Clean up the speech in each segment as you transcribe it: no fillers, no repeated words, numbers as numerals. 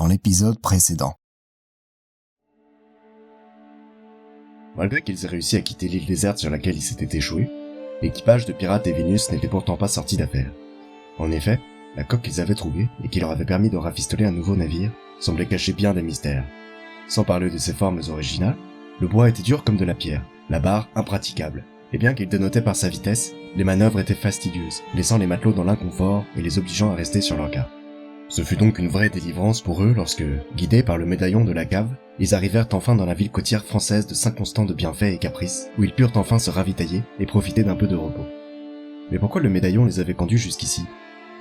dans l'épisode précédent. Malgré qu'ils aient réussi à quitter l'île déserte sur laquelle ils s'étaient échoués, l'équipage de pirates et Vénus n'était pourtant pas sorti d'affaire. En effet, la coque qu'ils avaient trouvée et qui leur avait permis de rafistoler un nouveau navire semblait cacher bien des mystères. Sans parler de ses formes originales, le bois était dur comme de la pierre, la barre impraticable, et bien qu'il dénotait par sa vitesse, les manœuvres étaient fastidieuses, laissant les matelots dans l'inconfort et les obligeant à rester sur leur garde. Ce fut donc une vraie délivrance pour eux lorsque, guidés par le médaillon de la cave, ils arrivèrent enfin dans la ville côtière française de Saint-Constant de Bienfait et Caprice, où ils purent enfin se ravitailler et profiter d'un peu de repos. Mais pourquoi le médaillon les avait conduits jusqu'ici ?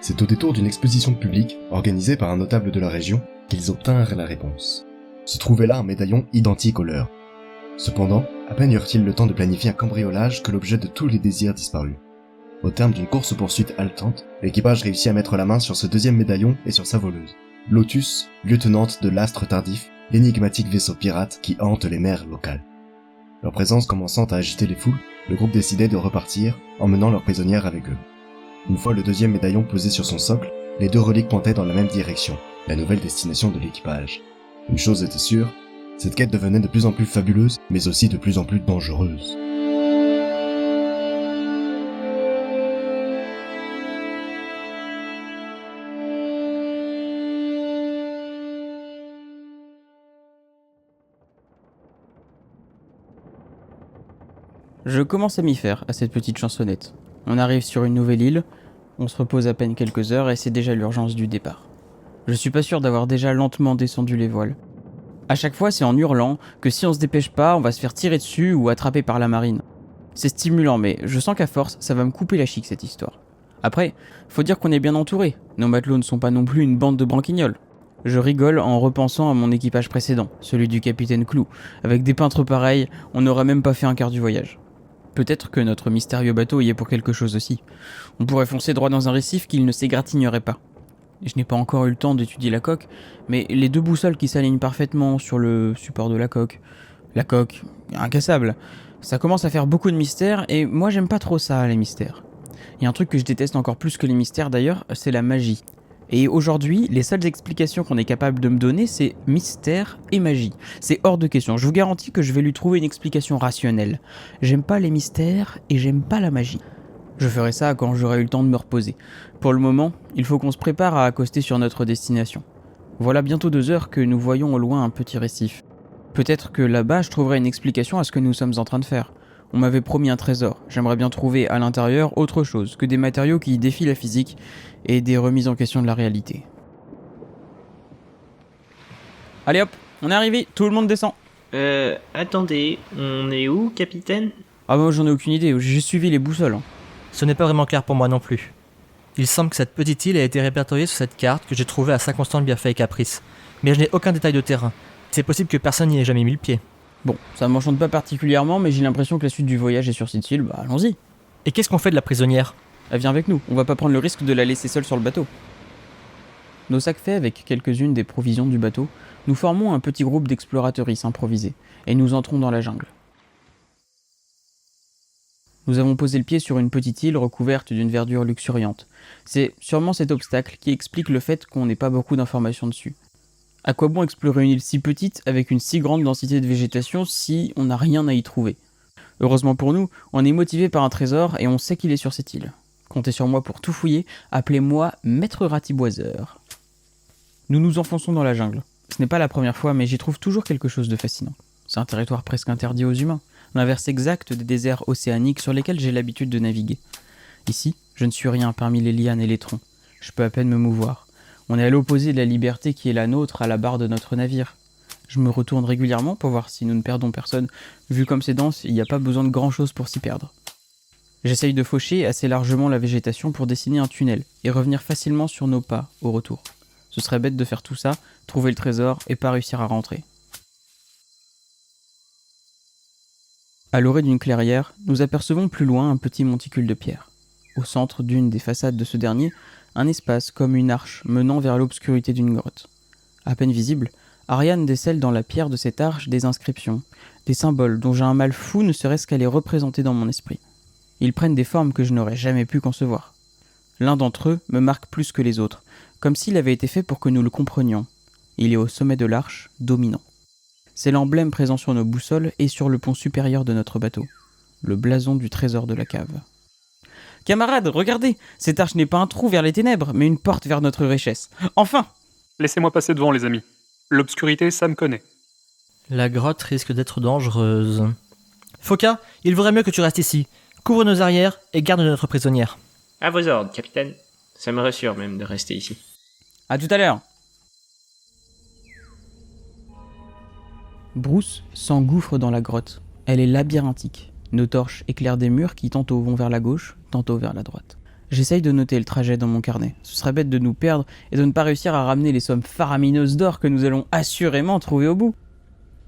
C'est au détour d'une exposition publique, organisée par un notable de la région, qu'ils obtinrent la réponse. Se trouvait là un médaillon identique au leur. Cependant, à peine eurent-ils le temps de planifier un cambriolage que l'objet de tous les désirs disparut. Au terme d'une course-poursuite haletante, l'équipage réussit à mettre la main sur ce deuxième médaillon et sur sa voleuse. Lotus, lieutenante de l'Astre Tardif, l'énigmatique vaisseau pirate qui hante les mers locales. Leur présence commençant à agiter les foules, le groupe décidait de repartir, emmenant leur prisonnière avec eux. Une fois le deuxième médaillon posé sur son socle, les deux reliques pointaient dans la même direction, la nouvelle destination de l'équipage. Une chose était sûre, cette quête devenait de plus en plus fabuleuse, mais aussi de plus en plus dangereuse. Je commence à m'y faire, à cette petite chansonnette. On arrive sur une nouvelle île, on se repose à peine quelques heures et c'est déjà l'urgence du départ. Je suis pas sûr d'avoir déjà lentement descendu les voiles. À chaque fois, c'est en hurlant que si on se dépêche pas, on va se faire tirer dessus ou attraper par la marine. C'est stimulant, mais je sens qu'à force, ça va me couper la chic cette histoire. Après, faut dire qu'on est bien entouré. Nos matelots ne sont pas non plus une bande de branquignoles. Je rigole en repensant à mon équipage précédent, celui du capitaine Clou. Avec des peintres pareils, on n'aurait même pas fait un quart du voyage. Peut-être que notre mystérieux bateau y est pour quelque chose aussi. On pourrait foncer droit dans un récif qu'il ne s'égratignerait pas. Je n'ai pas encore eu le temps d'étudier la coque, mais les deux boussoles qui s'alignent parfaitement sur le support de la coque, incassable, ça commence à faire beaucoup de mystères et moi j'aime pas trop ça, les mystères. Il y a un truc que je déteste encore plus que les mystères d'ailleurs, c'est la magie. Et aujourd'hui, les seules explications qu'on est capable de me donner, c'est mystère et magie. C'est hors de question, je vous garantis que je vais lui trouver une explication rationnelle. J'aime pas les mystères et j'aime pas la magie. Je ferai ça quand j'aurai eu le temps de me reposer. Pour le moment, il faut qu'on se prépare à accoster sur notre destination. Voilà bientôt 2 heures que nous voyons au loin un petit récif. Peut-être que là-bas, je trouverai une explication à ce que nous sommes en train de faire. On m'avait promis un trésor. J'aimerais bien trouver à l'intérieur autre chose que des matériaux qui défient la physique et des remises en question de la réalité. Allez hop, on est arrivé, tout le monde descend. Attendez, on est où, capitaine ? Ah moi j'en ai aucune idée, j'ai suivi les boussoles. Ce n'est pas vraiment clair pour moi non plus. Il semble que cette petite île a été répertoriée sur cette carte que j'ai trouvée à Saint-Constant de Bienfait et Caprice. Mais je n'ai aucun détail de terrain. C'est possible que personne n'y ait jamais mis le pied. Bon, ça m'enchante pas particulièrement, mais j'ai l'impression que la suite du voyage est sur cette île, bah allons-y. Et qu'est-ce qu'on fait de la prisonnière ? Elle vient avec nous, on va pas prendre le risque de la laisser seule sur le bateau. Nos sacs faits avec quelques-unes des provisions du bateau, nous formons un petit groupe d'exploratrices improvisés, et nous entrons dans la jungle. Nous avons posé le pied sur une petite île recouverte d'une verdure luxuriante. C'est sûrement cet obstacle qui explique le fait qu'on n'ait pas beaucoup d'informations dessus. À quoi bon explorer une île si petite avec une si grande densité de végétation si on n'a rien à y trouver ? Heureusement pour nous, on est motivé par un trésor et on sait qu'il est sur cette île. Comptez sur moi pour tout fouiller, appelez-moi Maître Ratiboiseur. Nous nous enfonçons dans la jungle. Ce n'est pas la première fois, mais j'y trouve toujours quelque chose de fascinant. C'est un territoire presque interdit aux humains, l'inverse exact des déserts océaniques sur lesquels j'ai l'habitude de naviguer. Ici, je ne suis rien parmi les lianes et les troncs. Je peux à peine me mouvoir. On est à l'opposé de la liberté qui est la nôtre à la barre de notre navire. Je me retourne régulièrement pour voir si nous ne perdons personne. Vu comme c'est dense, il n'y a pas besoin de grand-chose pour s'y perdre. J'essaye de faucher assez largement la végétation pour dessiner un tunnel et revenir facilement sur nos pas au retour. Ce serait bête de faire tout ça, trouver le trésor et pas réussir à rentrer. À l'orée d'une clairière, nous apercevons plus loin un petit monticule de pierre. Au centre d'une des façades de ce dernier, un espace comme une arche menant vers l'obscurité d'une grotte. À peine visible, Ariane décèle dans la pierre de cette arche des inscriptions, des symboles dont j'ai un mal fou ne serait-ce qu'à les représenter dans mon esprit. Ils prennent des formes que je n'aurais jamais pu concevoir. L'un d'entre eux me marque plus que les autres, comme s'il avait été fait pour que nous le comprenions. Il est au sommet de l'arche, dominant. C'est l'emblème présent sur nos boussoles et sur le pont supérieur de notre bateau. Le blason du trésor de la cave. Camarades, regardez, cette arche n'est pas un trou vers les ténèbres, mais une porte vers notre richesse. Enfin! Laissez-moi passer devant, les amis. L'obscurité, ça me connaît. La grotte risque d'être dangereuse. Foka, il vaudrait mieux que tu restes ici. Couvre nos arrières et garde notre prisonnière. À vos ordres, capitaine. Ça me rassure même de rester ici. À tout à l'heure! Bruce s'engouffre dans la grotte. Elle est labyrinthique. Nos torches éclairent des murs qui tantôt vont vers la gauche, tantôt vers la droite. J'essaye de noter le trajet dans mon carnet. Ce serait bête de nous perdre et de ne pas réussir à ramener les sommes faramineuses d'or que nous allons assurément trouver au bout.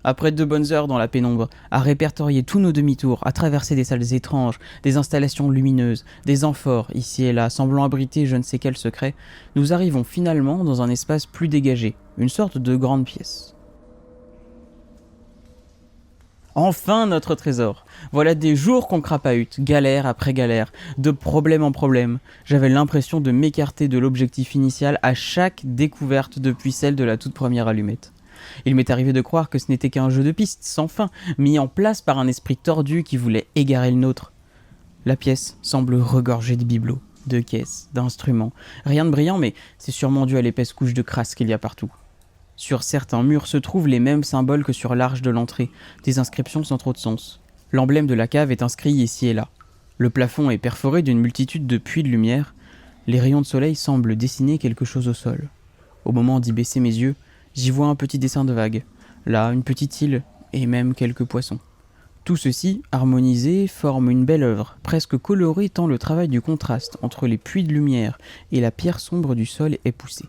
Après 2 bonnes heures dans la pénombre, à répertorier tous nos demi-tours, à traverser des salles étranges, des installations lumineuses, des amphores ici et là, semblant abriter je ne sais quel secret, nous arrivons finalement dans un espace plus dégagé, une sorte de grande pièce. Enfin notre trésor. Voilà des jours qu'on crapahute, galère après galère, de problème en problème. J'avais l'impression de m'écarter de l'objectif initial à chaque découverte depuis celle de la toute première allumette. Il m'est arrivé de croire que ce n'était qu'un jeu de pistes sans fin, mis en place par un esprit tordu qui voulait égarer le nôtre. La pièce semble regorger de bibelots, de caisses, d'instruments. Rien de brillant, mais c'est sûrement dû à l'épaisse couche de crasse qu'il y a partout. Sur certains murs se trouvent les mêmes symboles que sur l'arche de l'entrée, des inscriptions sans trop de sens. L'emblème de la cave est inscrit ici et là. Le plafond est perforé d'une multitude de puits de lumière. Les rayons de soleil semblent dessiner quelque chose au sol. Au moment d'y baisser mes yeux, j'y vois un petit dessin de vague. Là, une petite île, et même quelques poissons. Tout ceci, harmonisé, forme une belle œuvre, presque colorée tant le travail du contraste entre les puits de lumière et la pierre sombre du sol est poussé.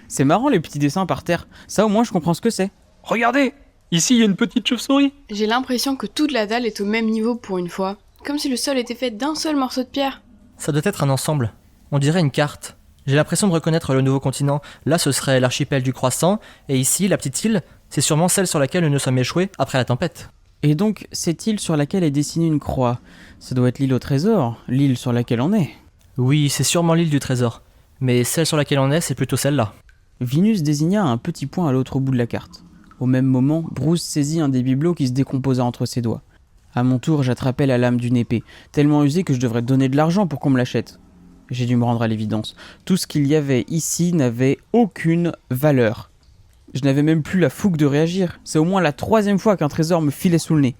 C'est marrant les petits dessins par terre, ça au moins je comprends ce que c'est. Regardez! Ici, il y a une petite chauve-souris. J'ai l'impression que toute la dalle est au même niveau pour une fois, comme si le sol était fait d'un seul morceau de pierre. Ça doit être un ensemble. On dirait une carte. J'ai l'impression de reconnaître le nouveau continent. Là, ce serait l'archipel du Croissant, et ici, la petite île, c'est sûrement celle sur laquelle nous nous sommes échoués après la tempête. Et donc, cette île sur laquelle est dessinée une croix, ça doit être l'île au trésor, l'île sur laquelle on est. Oui, c'est sûrement l'île du trésor. Mais celle sur laquelle on est, c'est plutôt celle-là. Vinus désigna un petit point à l'autre bout de la carte. Au même moment, Bruce saisit un des bibelots qui se décomposa entre ses doigts. À mon tour, j'attrapais la lame d'une épée, tellement usée que je devrais donner de l'argent pour qu'on me l'achète. J'ai dû me rendre à l'évidence. Tout ce qu'il y avait ici n'avait aucune valeur. Je n'avais même plus la fougue de réagir. C'est au moins la 3e fois qu'un trésor me filait sous le nez.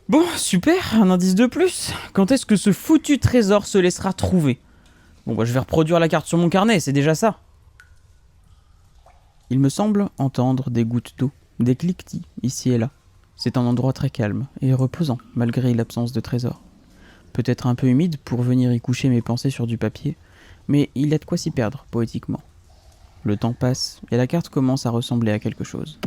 Bon, super, un indice de plus. Quand est-ce que ce foutu trésor se laissera trouver ? Bon, bah, je vais reproduire la carte sur mon carnet, c'est déjà ça. Il me semble entendre des gouttes d'eau, des cliquetis, ici et là. C'est un endroit très calme et reposant, malgré l'absence de trésor. Peut-être un peu humide pour venir y coucher mes pensées sur du papier, mais il y a de quoi s'y perdre, poétiquement. Le temps passe et la carte commence à ressembler à quelque chose.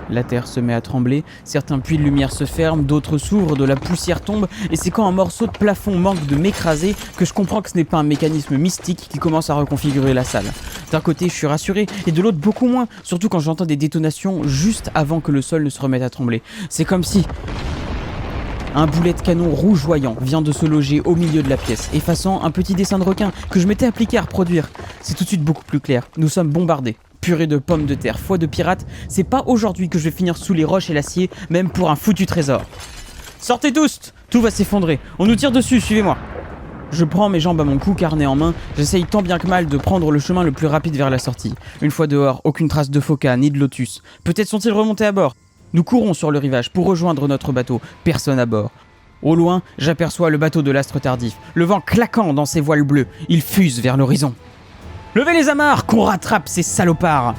La terre se met à trembler, certains puits de lumière se ferment, d'autres s'ouvrent, de la poussière tombe, et c'est quand un morceau de plafond manque de m'écraser que je comprends que ce n'est pas un mécanisme mystique qui commence à reconfigurer la salle. D'un côté, je suis rassuré, et de l'autre, beaucoup moins, surtout quand j'entends des détonations juste avant que le sol ne se remette à trembler. C'est comme si un boulet de canon rougeoyant vient de se loger au milieu de la pièce, effaçant un petit dessin de requin que je m'étais appliqué à reproduire. C'est tout de suite beaucoup plus clair, nous sommes bombardés. Purée de pommes de terre, foi de pirate, c'est pas aujourd'hui que je vais finir sous les roches et l'acier, même pour un foutu trésor. Sortez tous, tout va s'effondrer, on nous tire dessus, suivez-moi. Je prends mes jambes à mon cou, carnet en main, j'essaye tant bien que mal de prendre le chemin le plus rapide vers la sortie. Une fois dehors, aucune trace de phoca ni de lotus. Peut-être sont-ils remontés à bord. Nous courons sur le rivage pour rejoindre notre bateau, personne à bord. Au loin, j'aperçois le bateau de l'astre tardif, le vent claquant dans ses voiles bleues, il fuse vers l'horizon. Levez les amarres, qu'on rattrape ces salopards!